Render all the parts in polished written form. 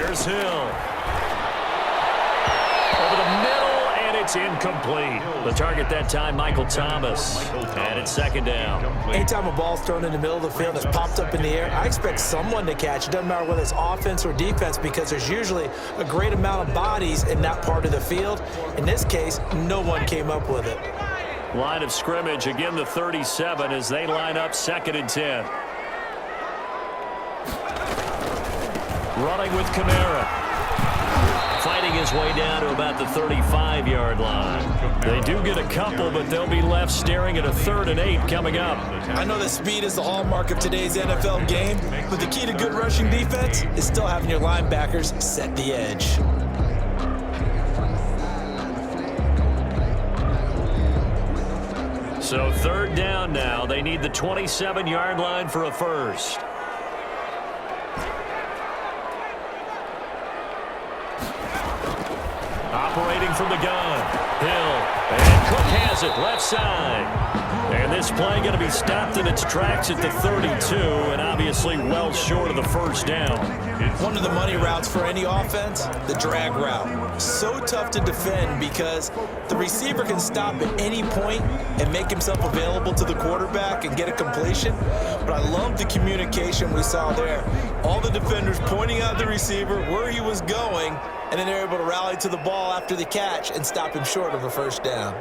Here's Hill. Over the middle, and it's incomplete. The target that time, Michael Thomas. And it's second down. Anytime a ball's thrown in the middle of the field that's popped up in the air, I expect someone to catch. It doesn't matter whether it's offense or defense because there's usually a great amount of bodies in that part of the field. In this case, no one came up with it. Line of scrimmage, again the 37 as they line up 2nd and 10. Running with Kamara. Fighting his way down to about the 35-yard line. They do get a couple, but they'll be left staring at a 3rd and 8 coming up. I know that speed is the hallmark of today's NFL game, but the key to good rushing defense is still having your linebackers set the edge. So 3rd down now. They need the 27-yard line for a first. Operating from the gun. Hill. And Cook has it left side. And this play going to be stopped in its tracks at the 32, and obviously well short of the first down. One of the money routes for any offense, the drag route. So tough to defend because the receiver can stop at any point and make himself available to the quarterback and get a completion. But I love the communication we saw there. All the defenders pointing out the receiver where he was going, and then they're able to rally to the ball after the catch and stop him short of a first down.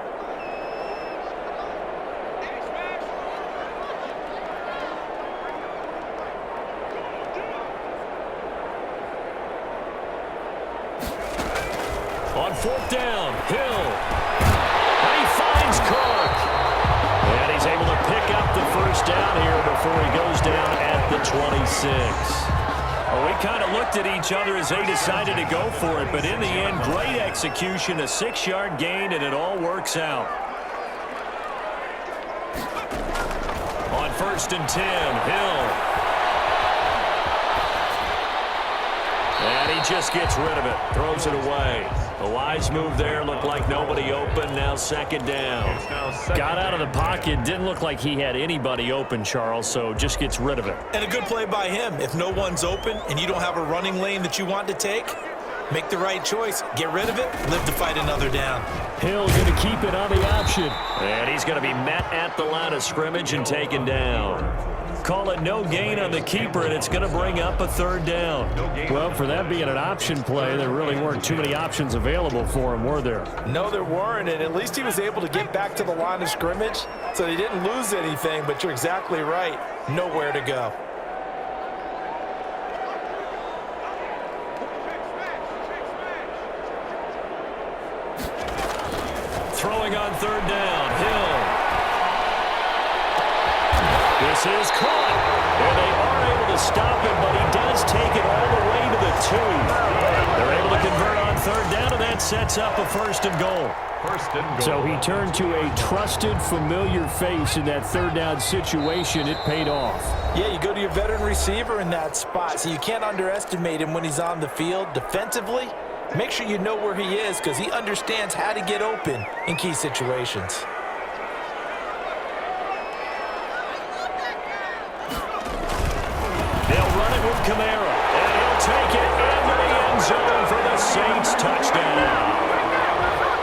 On 4th down, Hill. And he finds Cook. And he's able to pick up the first down here before he goes down at the 26. Well, we kind of looked at each other as they decided to go for it, but in the end, great execution, a 6-yard gain, and it all works out. On 1st and 10, Hill. And he just gets rid of it, throws it away. A wise move there, looked like nobody open, now 2nd down. Got out of the pocket, didn't look like he had anybody open, Charles, so just gets rid of it. And a good play by him. If no one's open and you don't have a running lane that you want to take, make the right choice. Get rid of it, live to fight another down. Hill going to keep it on the option. And he's going to be met at the line of scrimmage and taken down. Call it no gain on the keeper, and it's going to bring up a 3rd down. Well, for that being an option play, there really weren't too many options available for him, were there? No, there weren't, and at least he was able to get back to the line of scrimmage, so he didn't lose anything, but you're exactly right. Nowhere to go. Throwing on 3rd down, Hill. This is caught, and they are able to stop him, but he does take it all the way to the 2. They're able to convert on 3rd down, and that sets up a 1st and goal. So he turned to a trusted, familiar face in that 3rd down situation. It paid off. Yeah, you go to your veteran receiver in that spot, so you can't underestimate him when he's on the field defensively. Make sure you know where he is because he understands how to get open in key situations. With Kamara, and he'll take it into the end zone for the Saints touchdown.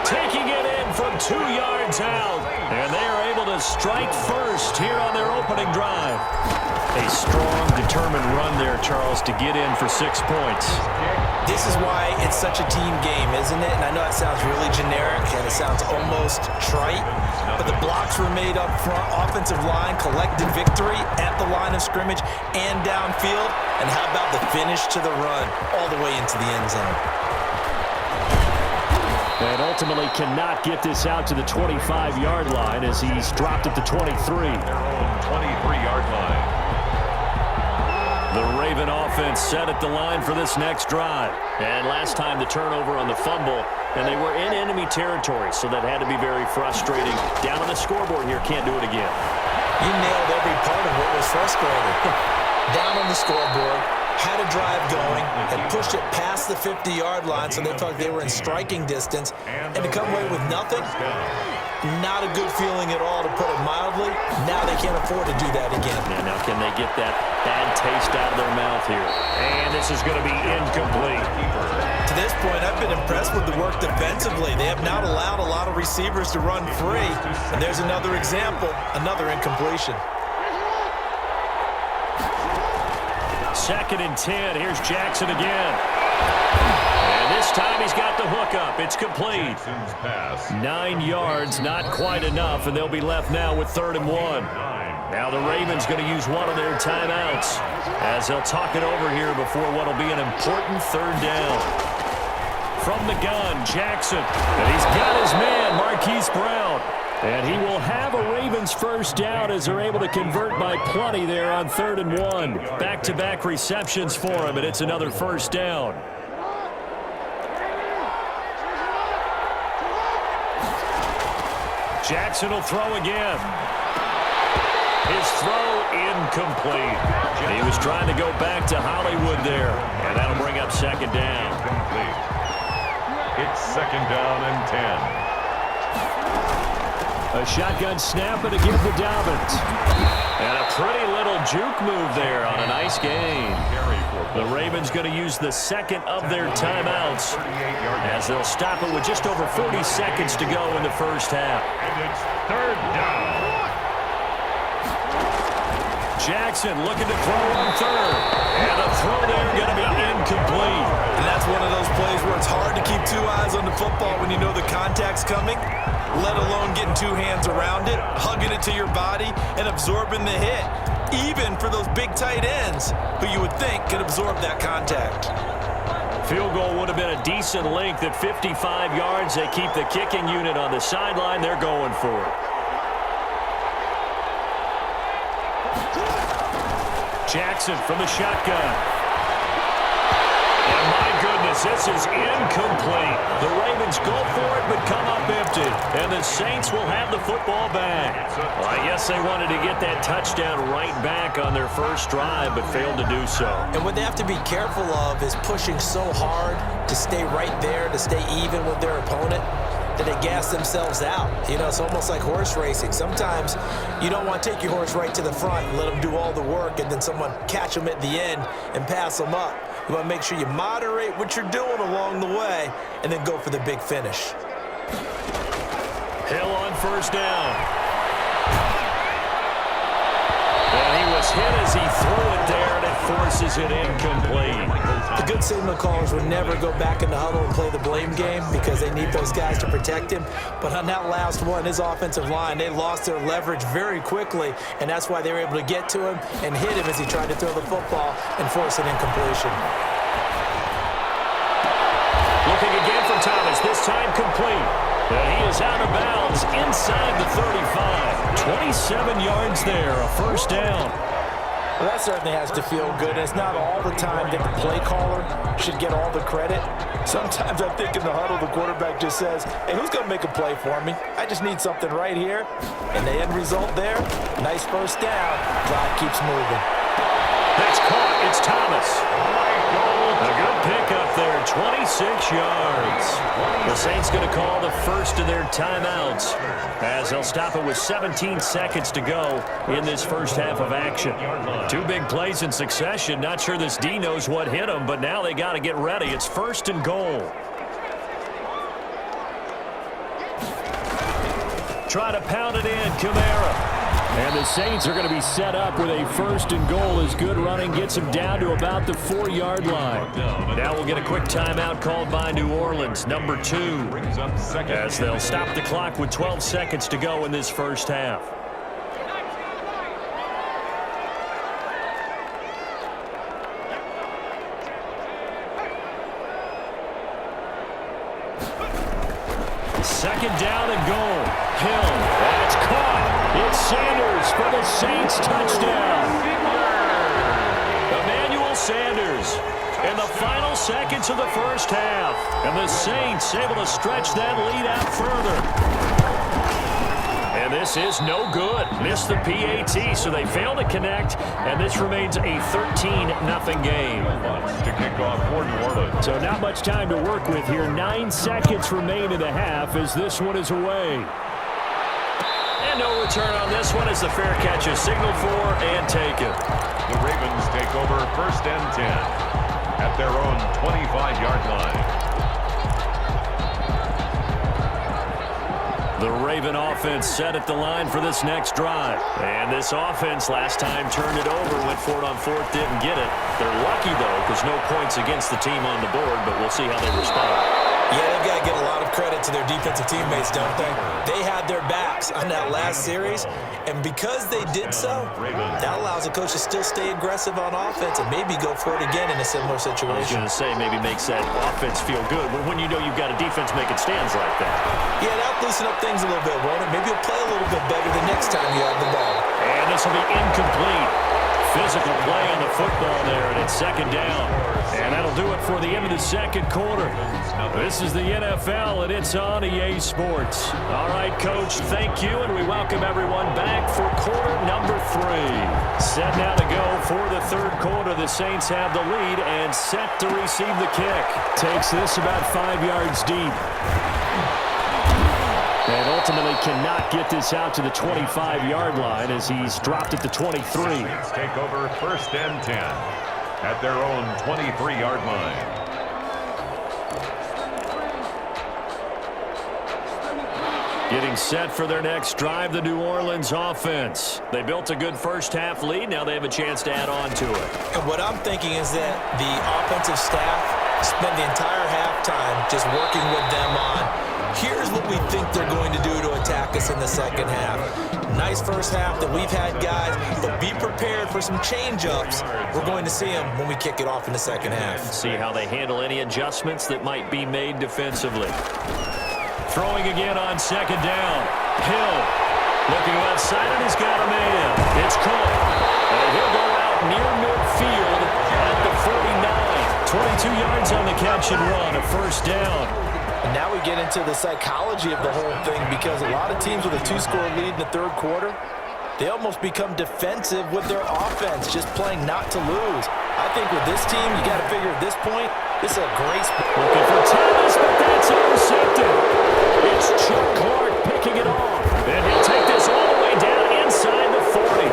Taking it in from 2 yards out, and they are able to strike first here on their opening drive. A strong, determined run there, Charles, to get in for 6 points. This is why it's such a team game, isn't it? And I know it sounds really generic and it sounds almost trite, but the blocks were made up front. Offensive line collected victory at the line of scrimmage and downfield. And how about the finish to the run all the way into the end zone? And ultimately cannot get this out to the 25-yard line as he's dropped at the 23. Their own 23-yard line. The Raven offense set at the line for this next drive. And last time the turnover on the fumble, and they were in enemy territory, so that had to be very frustrating. Down on the scoreboard here, can't do it again. You nailed every part of what was frustrating. Down on the scoreboard, had a drive going, and pushed it past the 50-yard line so they felt like they were in striking distance, and to come away with nothing, not a good feeling at all, to put it mildly. Now they can't afford to do that again. And now can they get that bad taste out of their mouth here? And this this is going to be incomplete. To this point, I've been impressed with the work defensively. They have not allowed a lot of receivers to run free. And there's another example, another incompletion. 2nd and 10. Here's Jackson again. And this time he's got the hookup. It's complete. 9 yards, not quite enough, and they'll be left now with 3rd and 1. Now the Ravens going to use one of their timeouts as they'll talk it over here before what will be an important 3rd down. From the gun, Jackson. And he's got his man, Marquise Brown. And he will have a Ravens 1st down as they're able to convert by plenty there on 3rd and 1. Back-to-back receptions for him, and it's another 1st down. Jackson will throw again. His throw incomplete. He was trying to go back to Hollywood there, and that'll bring up 2nd down. It's 2nd down and 10. A shotgun snap and a give to Dobbins. And a pretty little juke move there on a nice gain. The Ravens going to use the 2nd of their timeouts as they'll stop it with just over 40 seconds to go in the 1st half. And it's 3rd down. Jackson looking to throw on 3rd. And a throw there going to be incomplete. And that's one of those plays where it's hard to keep 2 eyes on the football when you know the contact's coming, let alone getting 2 hands around it, hugging it to your body, and absorbing the hit, even for those big tight ends who you would think could absorb that contact. Field goal would have been a decent length at 55 yards. They keep the kicking unit on the sideline. They're going for it. Jackson from the shotgun. And my goodness, this is incomplete. The Ravens go for it but come up empty. And the Saints will have the football back. Well, I guess they wanted to get that touchdown right back on their 1st drive but failed to do so. And what they have to be careful of is pushing so hard to stay right there, to stay even with their opponent, that they gas themselves out. You know, it's almost like horse racing. Sometimes you don't want to take your horse right to the front and let them do all the work and then someone catch them at the end and pass them up. You want to make sure you moderate what you're doing along the way and then go for the big finish. Hill on 1st down. And he was hit as he threw it there, and it forces it incomplete. The good signal callers would never go back in the huddle and play the blame game because they need those guys to protect him. But on that last one, his offensive line, they lost their leverage very quickly, and that's why they were able to get to him and hit him as he tried to throw the football and force an incompletion. Looking again for Thomas, this time complete. And he is out of bounds inside the 35. 27 yards there, a 1st down. Well, that certainly has to feel good. It's not all the time that the play caller should get all the credit. Sometimes I think in the huddle, the quarterback just says, hey, who's going to make a play for me? I just need something right here. And the end result there, nice 1st down. Drive keeps moving. That's caught. It's Thomas. A good pickup there, 26 yards. The Saints going to call the 1st of their timeouts as they'll stop it with 17 seconds to go in this 1st half of action. 2 big plays in succession. Not sure this D knows what hit them, but now they got to get ready. It's 1st and goal. Try to pound it in, Kamara. And the Saints are going to be set up with a 1st and goal as good running gets them down to about the 4-yard line. Now we'll get a quick timeout called by New Orleans, number 2, as they'll stop the clock with 12 seconds to go in this 1st half. Second down and goal. Hill, that's caught. It's Sanders for the Saints touchdown. Emmanuel Sanders in the final seconds of the 1st half. And the Saints able to stretch that lead out further. And this is no good. Missed the PAT, so they fail to connect. And this remains a 13-0 game. To kick off for New Orleans. So not much time to work with here. 9 seconds remain in the half as this one is away. And no return on this one as the fair catch is signaled for and taken. The Ravens take over 1st and 10. at their own 25-yard line. The Raven offense set at the line for this next drive. And this offense last time turned it over, went for it on fourth, didn't get it. They're lucky, though, because no points against the team on the board, but we'll see how they respond. Yeah, they've got to give a lot of credit to their defensive teammates, don't they? They had their backs on that last series, and because they did so, that allows the coach to still stay aggressive on offense and maybe go for it again in a similar situation. I was going to say, maybe makes that offense feel good when you know you've got a defense making stands like that. Yeah, that'll loosen up things a little bit, won't it? Maybe you'll play a little bit better the next time you have the ball. And this will be incomplete. Physical play on the football there, and it's second down. And that'll do it for the end of the second quarter. This is the NFL, and it's on EA Sports. All right, Coach, thank you, and we welcome everyone back for quarter number 3. Set now to go for the third quarter. The Saints have the lead and set to receive the kick. Takes this about 5 yards deep. And ultimately cannot get this out to the 25-yard line as he's dropped at the 23. Saints take over first and 10 at their own 23-yard line. Getting set for their next drive, the New Orleans offense. They built a good first-half lead. Now they have a chance to add on to it. And what I'm thinking is that the offensive staff spent the entire halftime just working with them on, here's what we think they're going to do to attack us in the second half. Nice first half that we've had, guys, but be prepared for some change-ups. We're going to see them when we kick it off in the second half. See how they handle any adjustments that might be made defensively. Throwing again on second down. Hill looking outside, and he's got a man. It's caught. And he'll go out near midfield at the 49. 22 yards on the catch and run, a first down. And now we get into the psychology of the whole thing, because a lot of teams with a 2-score lead in the third quarter, they almost become defensive with their offense, just playing not to lose. I think with this team, you got to figure at this point, this is a great spot. Looking for Thomas, but that's intercepted. It's Chuck Clark picking it off. And he'll take this all the way down inside the 40.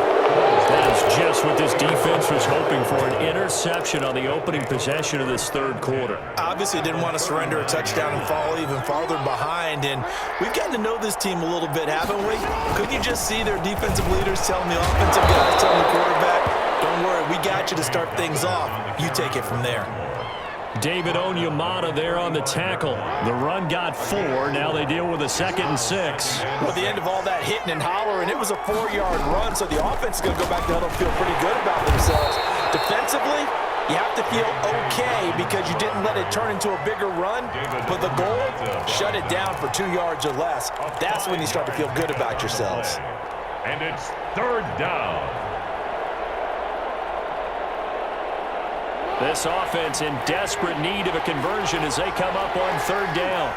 That is just what this defense was hoping for, an interception on the opening possession of this third quarter. Obviously didn't want to surrender a touchdown and fall even farther behind, and we've gotten to know this team a little bit, haven't we? Couldn't you just see their defensive leaders telling the offensive guys, telling the quarterback, don't worry, we got you to start things off. You take it from there. David Onyemata there on the tackle. The run got 4. Now they deal with a 2nd and 6. Well, the end of all that hitting and hollering, it was a 4-yard run, so the offense is going to go back to huddle and feel pretty good about themselves. Defensively, you have to feel okay because you didn't let it turn into a bigger run, but the goal, shut it down for 2 yards or less. That's when you start to feel good about yourselves. And it's third down. This offense in desperate need of a conversion as they come up on third down.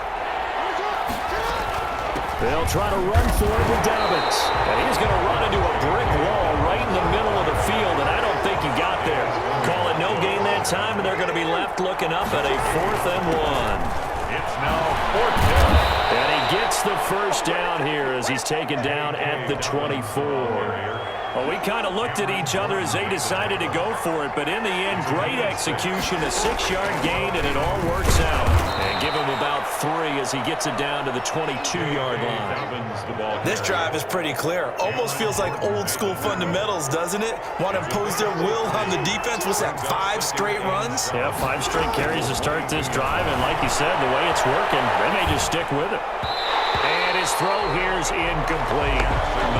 They'll try to run for it with Dobbins. And he's going to run into a brick wall right in the middle of the field, and I don't think he got there. Call it no gain that time, and they're going to be left looking up at a 4th and 1. It's now fourth down. And he gets the first down here as he's taken down at the 24. Well, we kind of looked at each other as they decided to go for it, but in the end, great execution, a 6-yard gain, and it all works out. And give him about 3 as he gets it down to the 22-yard line. This drive is pretty clear. Almost feels like old-school fundamentals, doesn't it? Want to impose their will on the defense. What's that, 5 straight runs? Yeah, 5 straight carries to start this drive, and like you said, the way it's working, they may just stick with it. And his throw here is incomplete.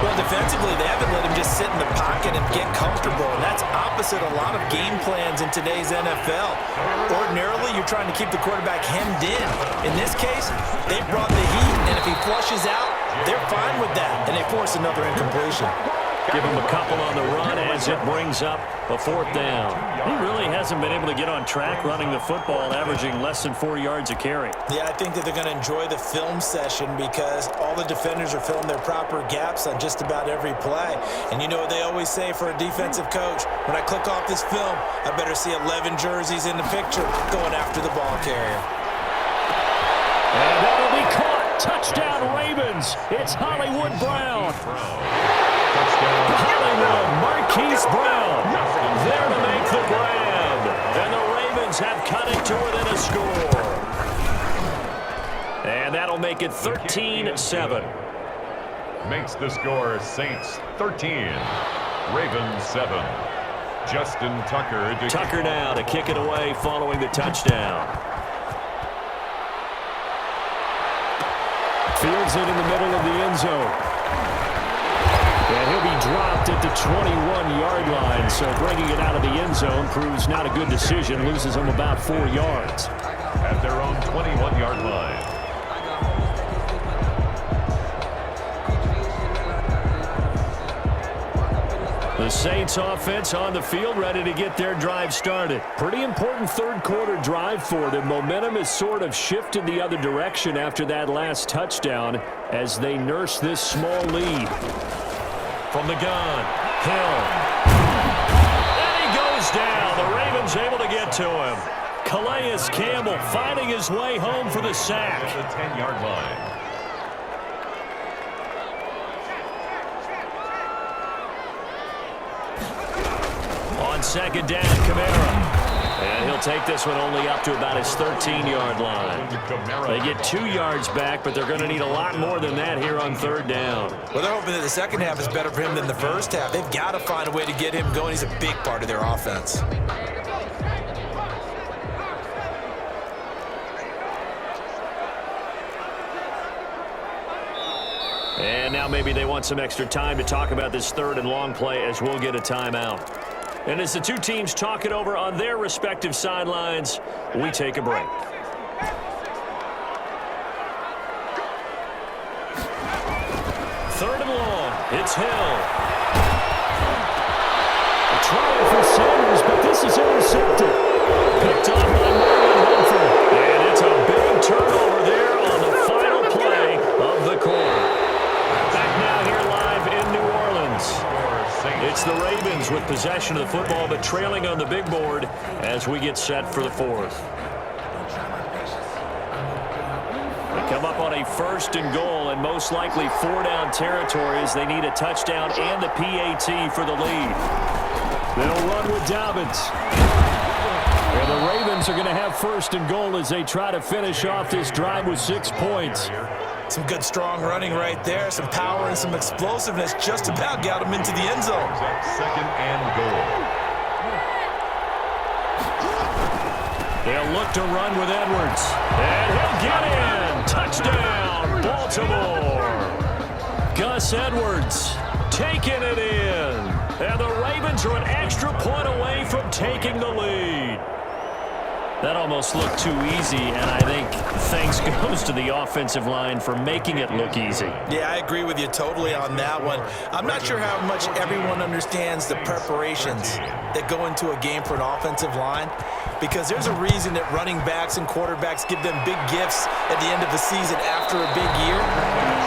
Well, defensively, they haven't let him just sit in the pocket and get comfortable, and that's opposite a lot of game plans in today's NFL. Ordinarily, you're trying to keep the quarterback hemmed in. In this case, they brought the heat, and if he flushes out, they're fine with that, and they force another incompletion. Give him a couple on the run as it brings up a 4th down. He really hasn't been able to get on track running the football, averaging less than 4 yards a carry. Yeah, I think that they're going to enjoy the film session because all the defenders are filling their proper gaps on just about every play. And you know what they always say for a defensive coach? When I click off this film, I better see 11 jerseys in the picture going after the ball carrier. And that'll be caught. Touchdown, Ravens. It's Hollywood Brown. Hollywood, Marquise Brown, there to make the grab. And the Ravens Ravens have cut it to within a score. And that'll make it 13-7. Makes the score Saints 13, Ravens 7. Justin Tucker. Tucker now to kick it away following the touchdown. Fields it in the middle of the end zone. And he'll be dropped at the 21-yard line, so bringing it out of the end zone proves not a good decision. Loses him about 4 yards. At their own 21-yard line. The Saints offense on the field, ready to get their drive started. Pretty important third-quarter drive for them. Momentum has sort of shifted the other direction after that last touchdown as they nurse this small lead. From the gun, Hill. And he goes down. The Ravens able to get to him. Calais Campbell finding his way home for the sack. At the 10-yard line. On second down, Kamara. And he'll take this one only up to about his 13-yard line. They get 2 yards back, but they're going to need a lot more than that here on third down. Well, they're hoping that the second half is better for him than the first half. They've got to find a way to get him going. He's a big part of their offense. And now maybe they want some extra time to talk about this third and long play as we'll get a timeout. And as the two teams talk it over on their respective sidelines, we take a break. Third and long, it's Hill. A try for Sanders, but this is intercepted. Picked off by Marlon Humphrey. And it's a big turnover there on the final play of the quarter. Back now here live in New Orleans. It's the Ravens with possession of the football, but trailing on the big board as we get set for the fourth. They come up on a first and goal, and most likely 4-down territory as they need a touchdown and the PAT for the lead. They'll run with Dobbins. And the Ravens are going to have first and goal as they try to finish off this drive with 6 points. Some good, strong running right there. Some power and some explosiveness just about got him into the end zone. Second and goal. They'll look to run with Edwards. And he'll get in. Touchdown, Baltimore. Gus Edwards taking it in. And the Ravens are an extra point away from taking the lead. That almost looked too easy, and I think thanks goes to the offensive line for making it look easy. Yeah, I agree with you totally on that one. I'm not sure how much everyone understands the preparations that go into a game for an offensive line, because there's a reason that running backs and quarterbacks give them big gifts at the end of the season after a big year.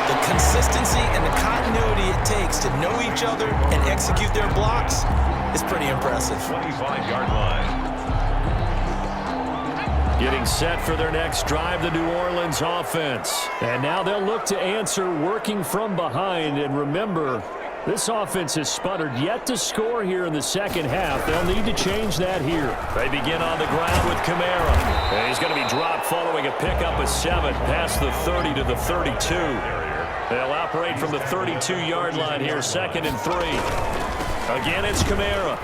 The consistency and the continuity it takes to know each other and execute their blocks is pretty impressive. 25-yard line. Getting set for their next drive, the New Orleans offense. And now they'll look to answer working from behind. And remember, this offense has sputtered yet to score here in the second half. They'll need to change that here. They begin on the ground with Kamara. And he's going to be dropped following a pickup of 7 past the 30 to the 32. They'll operate from the 32-yard line here, 2nd and 3. Again, it's Kamara.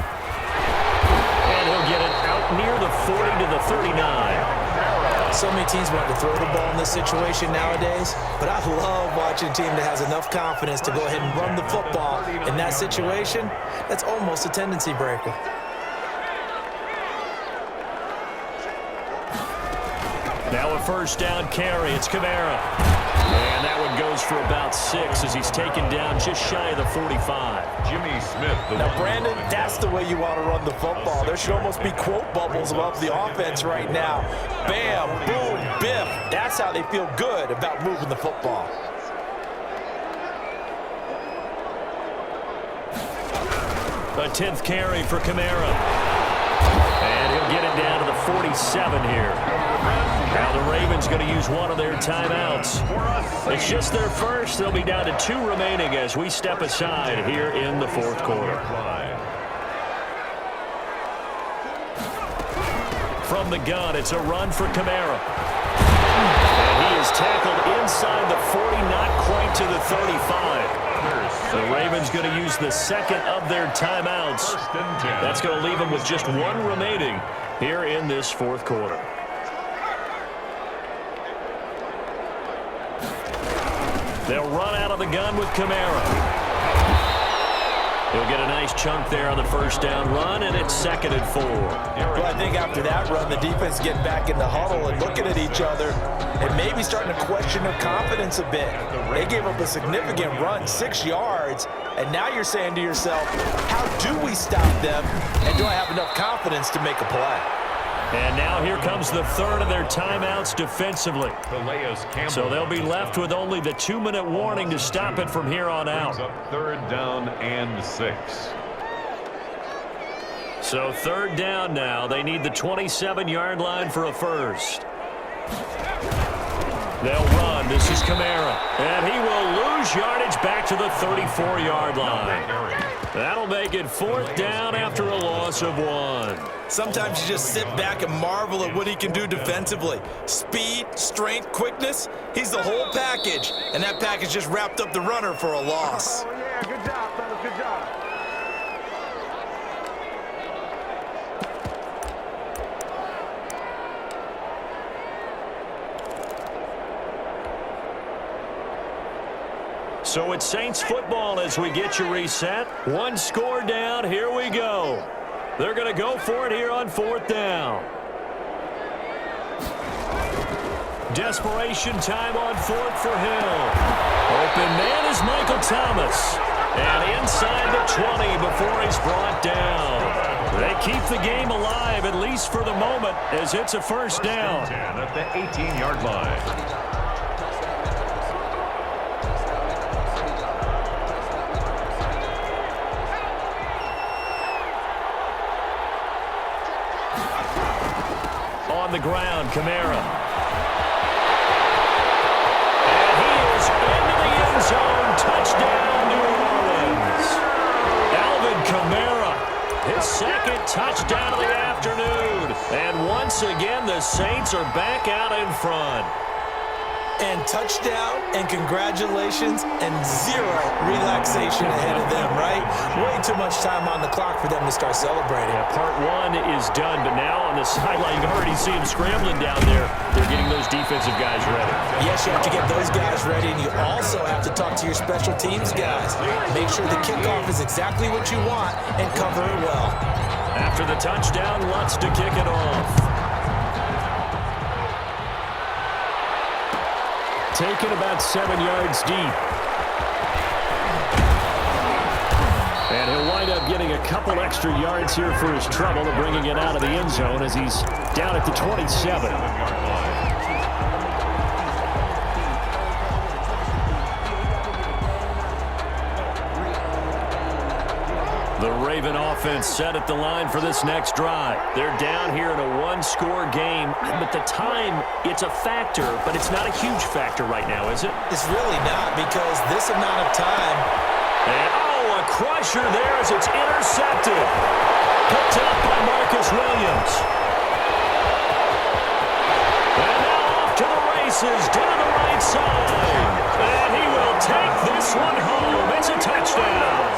And he'll get it out near the 40 to the 39. So many teams want to throw the ball in this situation nowadays, but I love watching a team that has enough confidence to go ahead and run the football in that situation. That's almost a tendency breaker. Now a first down carry. It's Kamara. And that one goes for about 6 as he's taken down just shy of the 45. Jimmy Smith. Now, Brandon, that's the way you want to run the football. There should almost be quote bubbles above the offense right now. Bam, boom, biff. That's how they feel good about moving the football. A 10th carry for Kamara. And he'll get it down to the 47 here. Now the Ravens going to use one of their timeouts. It's just their first. They'll be down to 2 remaining as we step aside here in the fourth quarter. from the gun. It's a run for Kamara. And he is tackled inside the 40, not quite to the 35. The Ravens going to use the second of their timeouts. That's going to leave them with just one remaining here in this fourth quarter. They'll run out of the gun with Kamara. He'll get a nice chunk there on the first down run, and it's 2nd and 4. Well, I think after that run, the defense getting back in the huddle and looking at each other and maybe starting to question their confidence a bit. They gave up a significant run, 6 yards, and now you're saying to yourself, how do we stop them, and do I have enough confidence to make a play? And now here comes the third of their timeouts defensively. So they'll be left with only the 2-minute warning to stop it from here on out. 3rd down and 6. So 3rd down now. They need the 27-yard line for a first. They'll run. This is Kamara. And he will lose yardage back to the 34-yard line. That'll make it 4th down after a loss of 1. Sometimes you just sit back and marvel at what he can do defensively. Speed, strength, quickness, he's the whole package. And that package just wrapped up the runner for a loss. Oh, yeah, good job, fellas, good job. So it's Saints football as we get you reset. 1 score down. Here we go. They're going to go for it here on 4th down. Desperation time on 4th for Hill. Open man is Michael Thomas. And inside the 20 before he's brought down. They keep the game alive, at least for the moment, as it's a first down. 10 at the 18-yard line. On the ground, Kamara. And he is into the end zone. Touchdown, New Orleans. Alvin Kamara, his 2nd touchdown of the afternoon. And once again, the Saints are back out in front. And touchdown, and congratulations, and 0 relaxation ahead of them, right? Way too much time on the clock for them to start celebrating. Yeah, part 1 is done, but now on the sideline, you can already see them scrambling down there. They're getting those defensive guys ready. Yes, you have to get those guys ready, and you also have to talk to your special teams guys. Make sure the kickoff is exactly what you want and cover it well. After the touchdown, Lutz to kick it off. Taken about 7 yards deep. And he'll wind up getting a couple extra yards here for his trouble of bringing it out of the end zone as he's down at the 27. The Raven offense set at the line for this next drive. They're down here in a 1-score game, but the time, it's a factor, but it's not a huge factor right now, is it? It's really not, because this amount of time. And, a crusher there as it's intercepted. Picked up by Marcus Williams. And now off to the races, down the right side. And he will take this one home. It's a touchdown.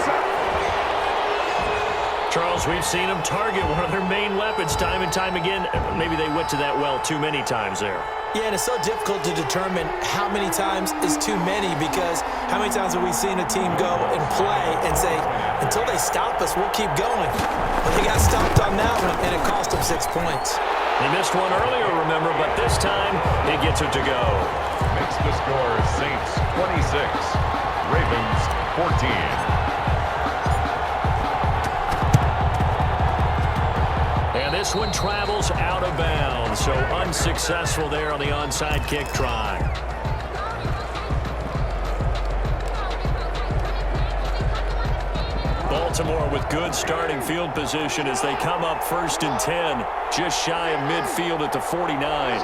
Charles, we've seen them target one of their main weapons time and time again. Maybe they went to that well too many times there. Yeah, and it's so difficult to determine how many times is too many, because how many times have we seen a team go and play and say, until they stop us, we'll keep going. But they got stopped on that one, and it cost them 6 points. They missed one earlier, remember, but this time he gets it to go. Makes the score Saints 26, Ravens 14. And this one travels out of bounds, so unsuccessful there on the onside kick try. Baltimore with good starting field position as they come up 1st and 10, just shy of midfield at the 49.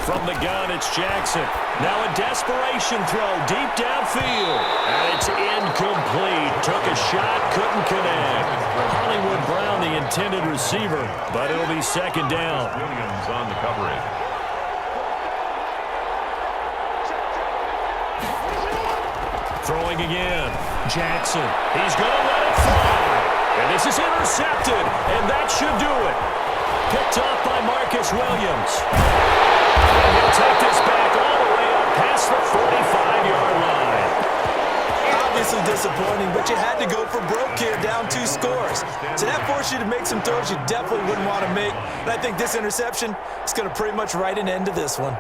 From the gun, it's Jackson. Now a desperation throw deep downfield. And it's incomplete. Took a shot, couldn't connect. Hollywood Brown, the intended receiver, but it'll be second down. Williams on the coverage. Throwing again. Jackson. He's going to let it fly. And this is intercepted. And that should do it. Picked off by Marcus Williams. And he'll take this back all the way up past the 45-yard line. Obviously disappointing, but you had to go for broke here, down 2 scores. So that forced you to make some throws you definitely wouldn't want to make. And I think this interception is going to pretty much write an end to this one.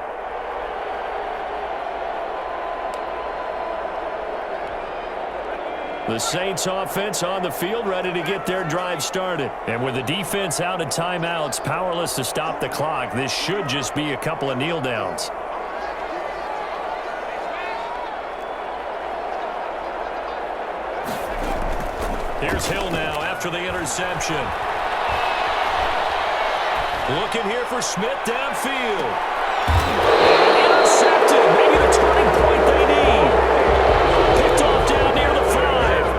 The Saints offense on the field, ready to get their drive started. And with the defense out of timeouts, powerless to stop the clock, this should just be a couple of kneel downs. Here's Hill now after the interception. Looking here for Smith downfield. Intercepted, maybe the turning point they need. Picked off down near the 5.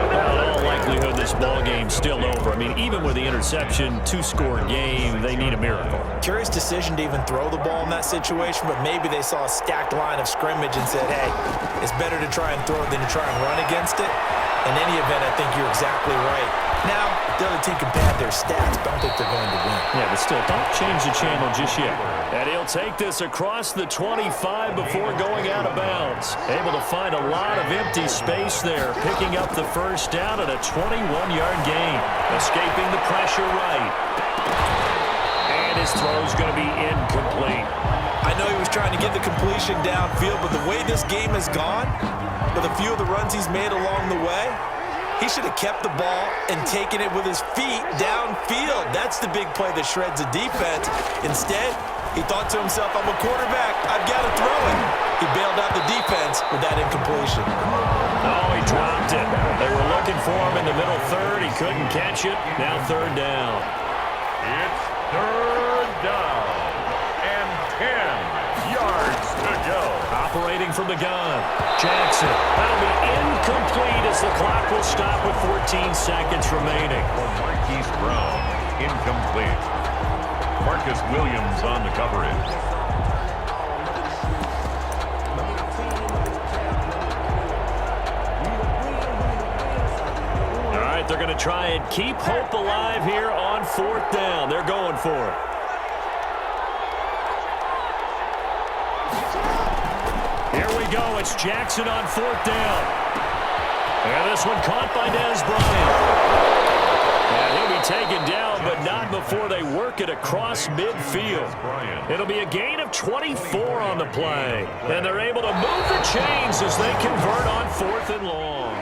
Well, in all likelihood, this ball game's still over. I mean, even with the interception, 2-score game, they need a miracle. Curious decision to even throw the ball in that situation, but maybe they saw a stacked line of scrimmage and said, hey, it's better to try and throw it than to try and run against it. In any event, I think you're exactly right. Now, the other team can pad their stats, but I don't think they're going to win. Yeah, but still, don't change the channel just yet. And he'll take this across the 25 before going out of bounds. Able to find a lot of empty space there, picking up the first down at a 21-yard gain. Escaping the pressure right. And his throw's going to be incomplete. I know he was trying to get the completion downfield, but the way this game has gone, with a few of the runs he's made along the way, he should have kept the ball and taken it with his feet downfield. That's the big play that shreds the defense. Instead, he thought to himself, I'm a quarterback, I've got to throw it. He bailed out the defense with that incompletion. Oh, he dropped it. They were looking for him in the middle third. He couldn't catch it. Now third down. It's third down and 10 yards to go. Operating from the gun. Jackson. That'll be incomplete as the clock will stop with 14 seconds remaining. Marquise Brown, incomplete. Marcus Williams on the coverage. All right, they're going to try and keep hope alive here on fourth down. They're going for it. Here we go. It's Jackson on fourth down. And this one caught by Dez Bryant. And he'll be taken down, but not before they work it across midfield. It'll be a gain of 24 on the play. And they're able to move the chains as they convert on fourth and long.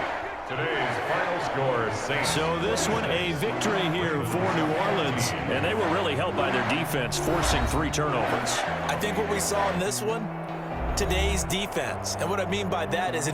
Today's final score, Saints. So this one a victory here for New Orleans. And they were really helped by their defense, forcing 3 turnovers. I think what we saw in this one, today's defense. And what I mean by that is